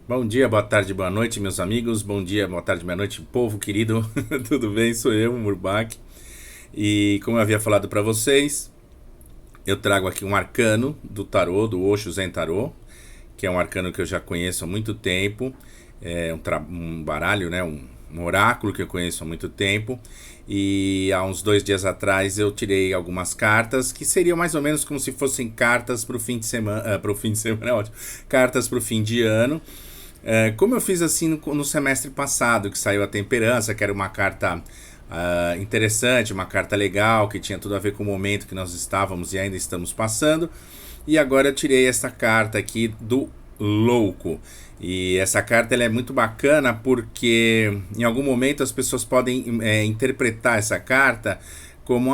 Bom dia, boa tarde, boa noite, meus amigos. Bom dia, boa tarde, boa noite, povo querido. Tudo bem? Sou eu, Murbach. E como eu havia falado para vocês, eu trago aqui um arcano do tarô, do Osho Zen Tarô, que é um arcano que eu já conheço há muito tempo. É um baralho, né? Um oráculo que eu conheço há muito tempo. E há uns 2 dias atrás eu tirei algumas cartas que seriam mais ou menos como se fossem cartas para o fim de semana. Para o fim de semana é ótimo. Cartas para o fim de ano. Como eu fiz assim no semestre passado, que saiu a Temperança, que era uma carta interessante, uma carta legal, que tinha tudo a ver com o momento que nós estávamos e ainda estamos passando. E agora eu tirei essa carta aqui do Louco. E essa carta ela é muito bacana porque em algum momento as pessoas podem interpretar essa carta como,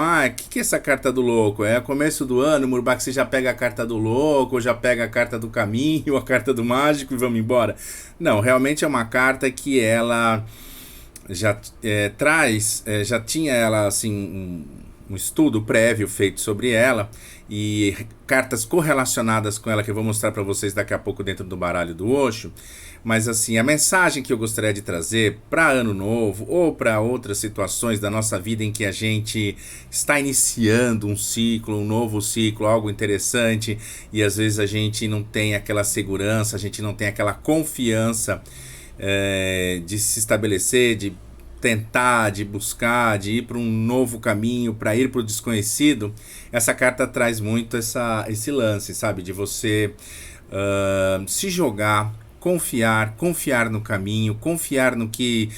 que é essa carta do louco? É começo do ano, Murbach, você já pega a carta do louco, já pega a carta do caminho, a carta do mágico e vamos embora. Não, realmente é uma carta que ela já traz, já tinha ela assim um estudo prévio feito sobre ela e cartas correlacionadas com ela que eu vou mostrar para vocês daqui a pouco dentro do baralho do Osho. Mas assim, a mensagem que eu gostaria de trazer para ano novo ou para outras situações da nossa vida em que a gente está iniciando um ciclo, um novo ciclo, algo interessante e às vezes a gente não tem aquela segurança, a gente não tem aquela confiança de se estabelecer, de tentar, de buscar, de ir para um novo caminho, para ir para o desconhecido. Essa carta traz muito esse lance, sabe? De você se jogar, confiar no caminho, confiar no que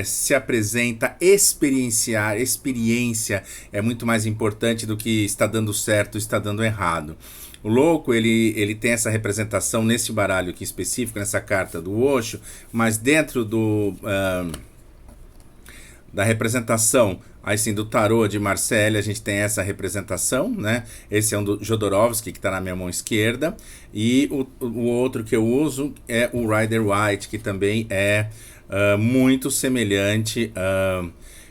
se apresenta, experienciar. Experiência é muito mais importante do que está dando certo, está dando errado. O louco, ele tem essa representação nesse baralho aqui específico, nessa carta do Osho, mas dentro da representação assim, do tarô de Marselha, a gente tem essa representação, né? Esse é um do Jodorowsky, que está na minha mão esquerda, e o outro que eu uso é o Rider White, que também é muito semelhante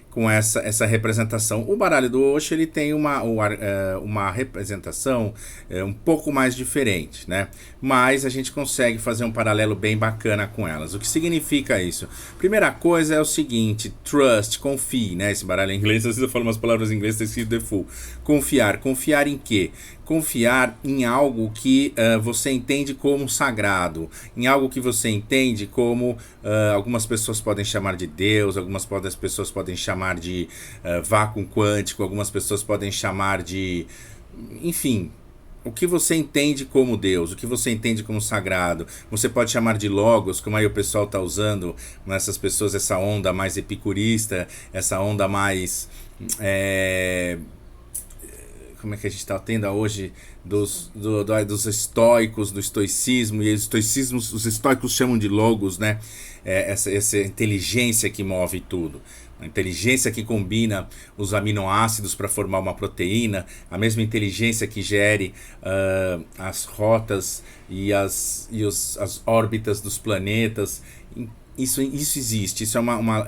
com essa representação. O baralho do Osho ele tem uma representação um pouco mais diferente, né? Mas a gente consegue fazer um paralelo bem bacana com elas. O que significa isso? Primeira coisa é o seguinte: trust, confie, né? Esse baralho em inglês, às vezes eu falo umas palavras em inglês, está escrito the full. Confiar. Confiar em quê? Confiar em algo que você entende como sagrado, em algo que você entende como algumas pessoas podem chamar de Deus, algumas pessoas podem chamar de vácuo quântico, algumas pessoas podem chamar de, enfim, o que você entende como Deus, o que você entende como sagrado. Você pode chamar de logos, como aí o pessoal está usando nessas pessoas, essa onda mais epicurista, essa onda mais como é que a gente está tendo hoje dos estoicos, do estoicismo, e os estoicos chamam de logos, né? Essa inteligência que move tudo. A inteligência que combina os aminoácidos para formar uma proteína, a mesma inteligência que gere as rotas e as órbitas dos planetas. Isso existe, isso é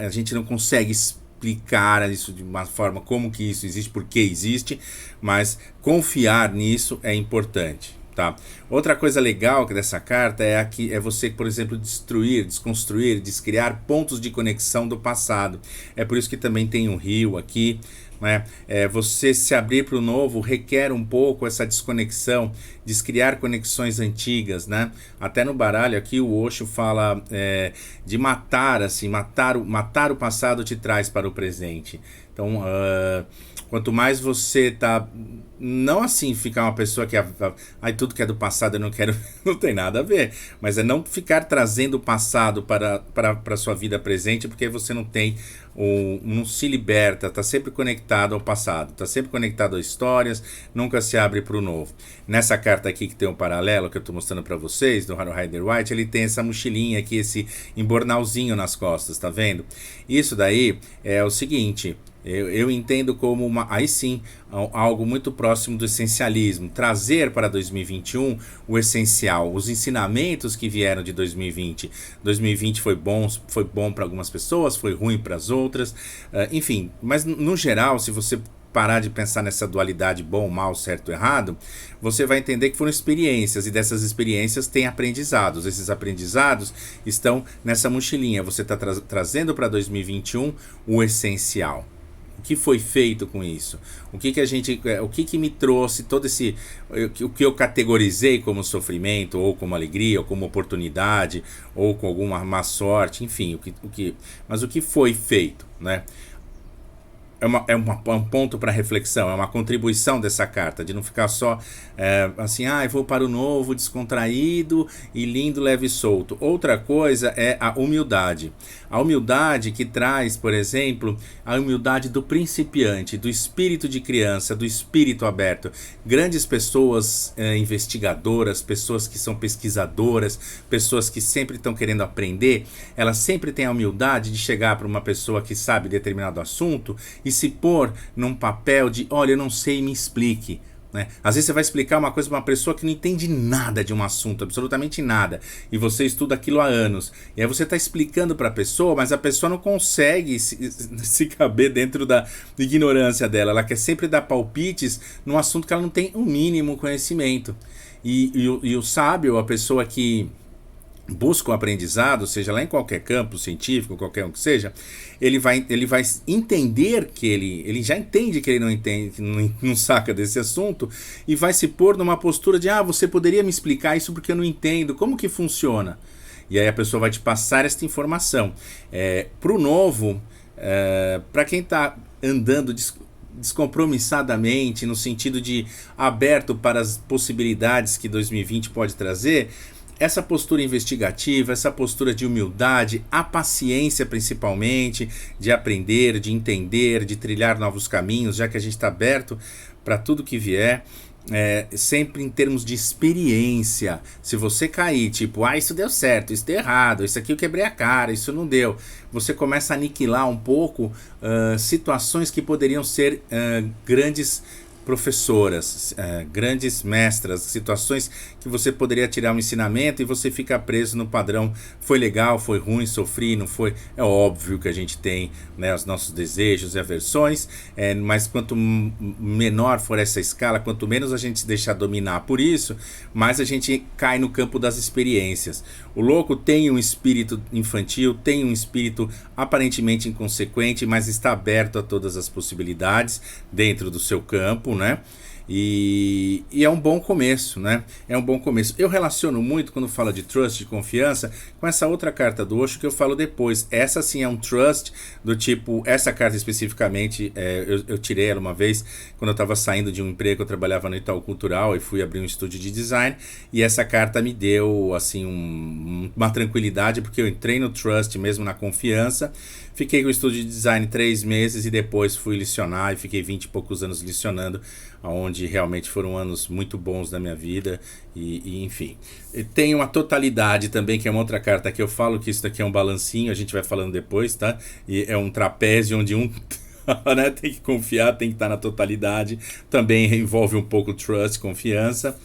a gente não consegue explicar isso de uma forma como que isso existe, por que existe, mas confiar nisso é importante. Tá? Outra coisa legal dessa carta é você, por exemplo, destruir, desconstruir, descriar pontos de conexão do passado. É por isso que também tem um rio aqui. Né? Você se abrir para o novo requer um pouco essa desconexão, descriar conexões antigas, né? Até no baralho aqui o Osho fala de matar, assim, matar o passado te traz para o presente. Então, quanto mais você tá, não assim ficar uma pessoa que tudo que é do passado eu não quero, não tem nada a ver, mas é não ficar trazendo o passado para a sua vida presente, porque você não se liberta, está sempre conectado ao passado, está sempre conectado a histórias, nunca se abre para o novo. Nessa carta aqui que tem um paralelo que eu estou mostrando para vocês, do Rider White, ele tem essa mochilinha aqui, esse embornalzinho nas costas, tá vendo? Isso daí é o seguinte: eu entendo como aí sim, algo muito próximo do essencialismo. Trazer para 2021 o essencial, os ensinamentos que vieram de 2020. 2020 foi bom para algumas pessoas, foi ruim para as outras. Enfim, mas no geral, se você parar de pensar nessa dualidade bom, mal, certo, errado, você vai entender que foram experiências, e dessas experiências tem aprendizados. Esses aprendizados estão nessa mochilinha. Você está trazendo para 2021 o essencial. O que foi feito com isso? O que me trouxe todo esse, o que eu categorizei como sofrimento, ou como alegria, ou como oportunidade, ou com alguma má sorte, enfim, mas o que foi feito, né? É um ponto para reflexão, é uma contribuição dessa carta, de não ficar só assim, eu vou para o novo, descontraído e lindo, leve e solto. Outra coisa é a humildade. A humildade que traz, por exemplo, a humildade do principiante, do espírito de criança, do espírito aberto. Grandes pessoas investigadoras, pessoas que são pesquisadoras, pessoas que sempre estão querendo aprender, elas sempre têm a humildade de chegar para uma pessoa que sabe determinado assunto e se pôr num papel de, olha, eu não sei, me explique. Né? Às vezes você vai explicar uma coisa para uma pessoa que não entende nada de um assunto, absolutamente nada, e você estuda aquilo há anos, e aí você está explicando para a pessoa, mas a pessoa não consegue se caber dentro da ignorância dela. Ela quer sempre dar palpites num assunto que ela não tem o mínimo conhecimento. E o sábio, a pessoa que busca o aprendizado, seja lá em qualquer campo científico, qualquer um que seja, ele vai entender que ele já entende que ele não entende, que não saca desse assunto, e vai se pôr numa postura de, você poderia me explicar isso porque eu não entendo, como que funciona? E aí a pessoa vai te passar esta informação. Para o novo, para quem está andando descompromissadamente, no sentido de aberto para as possibilidades que 2020 pode trazer, essa postura investigativa, essa postura de humildade, a paciência principalmente, de aprender, de entender, de trilhar novos caminhos, já que a gente está aberto para tudo que vier, sempre em termos de experiência. Se você cair, tipo, isso deu certo, isso deu errado, isso aqui eu quebrei a cara, isso não deu, você começa a aniquilar um pouco situações que poderiam ser grandes professoras, grandes mestras, situações que você poderia tirar um ensinamento e você fica preso no padrão, foi legal, foi ruim, sofri, não foi. É óbvio que a gente tem, né, os nossos desejos e aversões, mas quanto menor for essa escala, quanto menos a gente se deixar dominar por isso, mais a gente cai no campo das experiências. O louco tem um espírito infantil, tem um espírito aparentemente inconsequente, mas está aberto a todas as possibilidades dentro do seu campo, né? E é um bom começo, né? É um bom começo. Eu relaciono muito, quando falo de trust, de confiança, com essa outra carta do Osho que eu falo depois. Essa sim é um trust do tipo, essa carta especificamente, eu tirei ela uma vez quando eu estava saindo de um emprego. Eu trabalhava no Itaú Cultural e fui abrir um estúdio de design, e essa carta me deu assim uma tranquilidade, porque eu entrei no trust mesmo, na confiança. Fiquei com o estúdio de design 3 meses e depois fui licionar e fiquei 20 e poucos anos licionando, onde realmente foram anos muito bons da minha vida e enfim. Tem uma totalidade também, que é uma outra carta que eu falo que isso daqui é um balancinho, a gente vai falando depois, tá? E é um trapézio onde né, tem que confiar, tem que estar na totalidade, também envolve um pouco trust, confiança.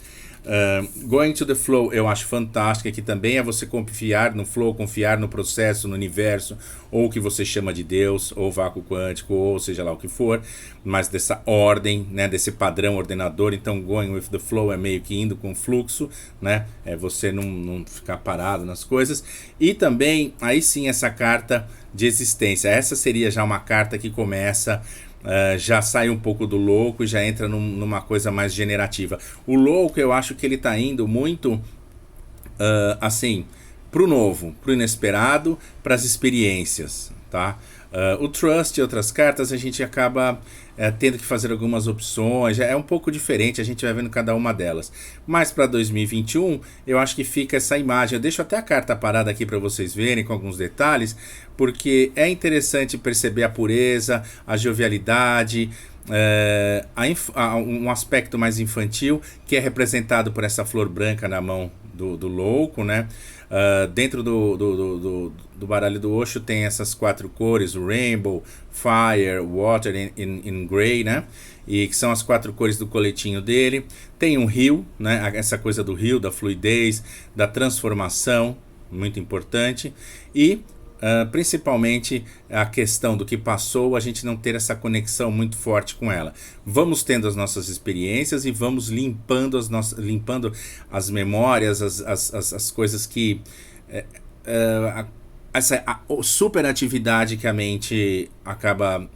Going to the flow eu acho fantástica, que também é você confiar no flow, confiar no processo, no universo, ou o que você chama de Deus, ou vácuo quântico, ou seja lá o que for, mas dessa ordem, né, desse padrão ordenador. Então going with the flow é meio que indo com o fluxo, né, é você não ficar parado nas coisas. E também, aí sim, essa carta de existência, essa seria já uma carta que começa... já sai um pouco do louco e já entra numa coisa mais generativa. O louco, eu acho que ele está indo muito assim, pro novo, pro inesperado, para as experiências, tá? O trust e outras cartas a gente acaba tendo que fazer algumas opções, é um pouco diferente, a gente vai vendo cada uma delas. Mas para 2021 eu acho que fica essa imagem. Eu deixo até a carta parada aqui para vocês verem com alguns detalhes, porque é interessante perceber a pureza, a jovialidade, um aspecto mais infantil, que é representado por essa flor branca na mão do louco, né? Dentro do baralho do Osho tem essas 4 cores, o Rainbow, Fire, Water in Grey, né? E que são as 4 cores do coletinho dele. Tem um rio, né? Essa coisa do rio, da fluidez, da transformação, muito importante. E principalmente a questão do que passou, a gente não ter essa conexão muito forte com ela. Vamos tendo as nossas experiências e vamos limpando as memórias, as coisas que... essa superatividade que a mente acaba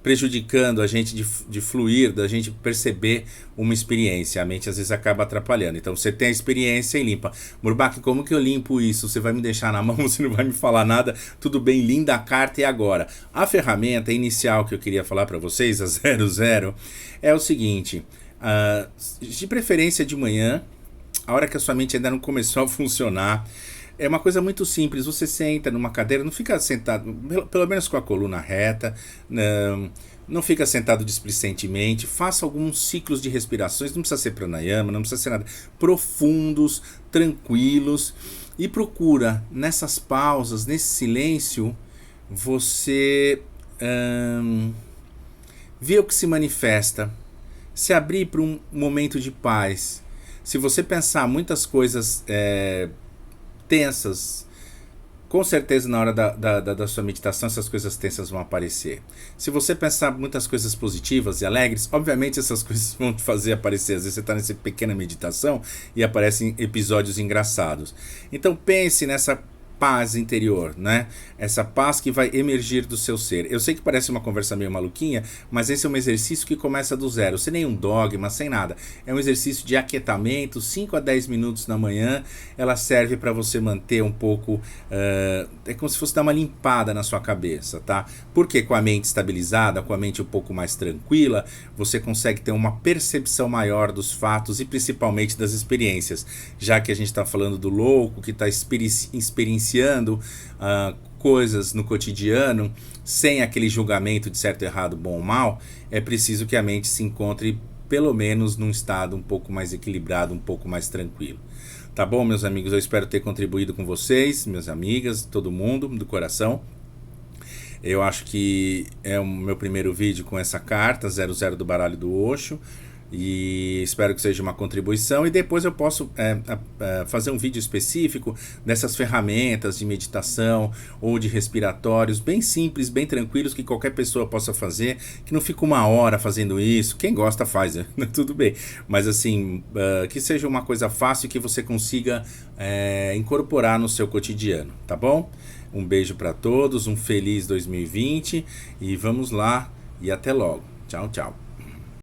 prejudicando a gente de fluir, da gente perceber uma experiência. A mente às vezes acaba atrapalhando. Então você tem a experiência e limpa. Murbach, como que eu limpo isso? Você vai me deixar na mão, você não vai me falar nada? Tudo bem, linda a carta e agora? A ferramenta inicial que eu queria falar para vocês, a 00, é o seguinte, de preferência de manhã, a hora que a sua mente ainda não começou a funcionar. É uma coisa muito simples, você senta numa cadeira, não fica sentado, pelo menos com a coluna reta, não fica sentado displicentemente, faça alguns ciclos de respirações, não precisa ser pranayama, não precisa ser nada, profundos, tranquilos, e procura nessas pausas, nesse silêncio, você ver o que se manifesta, se abrir para um momento de paz. Se você pensar muitas coisas tensas, com certeza na hora da sua meditação essas coisas tensas vão aparecer. Se você pensar muitas coisas positivas e alegres, obviamente essas coisas vão te fazer aparecer. Às vezes você está nessa pequena meditação e aparecem episódios engraçados. Então pense nessa paz interior, né? Essa paz que vai emergir do seu ser. Eu sei que parece uma conversa meio maluquinha, mas esse é um exercício que começa do zero, sem nenhum dogma, sem nada. É um exercício de aquietamento, 5 a 10 minutos na manhã. Ela serve para você manter um pouco... é como se fosse dar uma limpada na sua cabeça, tá? Porque com a mente estabilizada, com a mente um pouco mais tranquila, você consegue ter uma percepção maior dos fatos e principalmente das experiências. Já que a gente está falando do louco, que está experienciando coisas no cotidiano, sem aquele julgamento de certo, errado, bom ou mal, é preciso que a mente se encontre pelo menos num estado um pouco mais equilibrado, um pouco mais tranquilo. Tá bom, meus amigos? Eu espero ter contribuído com vocês, minhas amigas, todo mundo, do coração. Eu acho que é o meu primeiro vídeo com essa carta, 00 do baralho do Osho. E espero que seja uma contribuição, e depois eu posso fazer um vídeo específico dessas ferramentas de meditação ou de respiratórios, bem simples, bem tranquilos, que qualquer pessoa possa fazer, que não fica uma hora fazendo isso. Quem gosta faz, né? Tudo bem, mas assim, que seja uma coisa fácil que você consiga incorporar no seu cotidiano, tá bom? Um beijo para todos, um feliz 2020 e vamos lá e até logo. Tchau, tchau.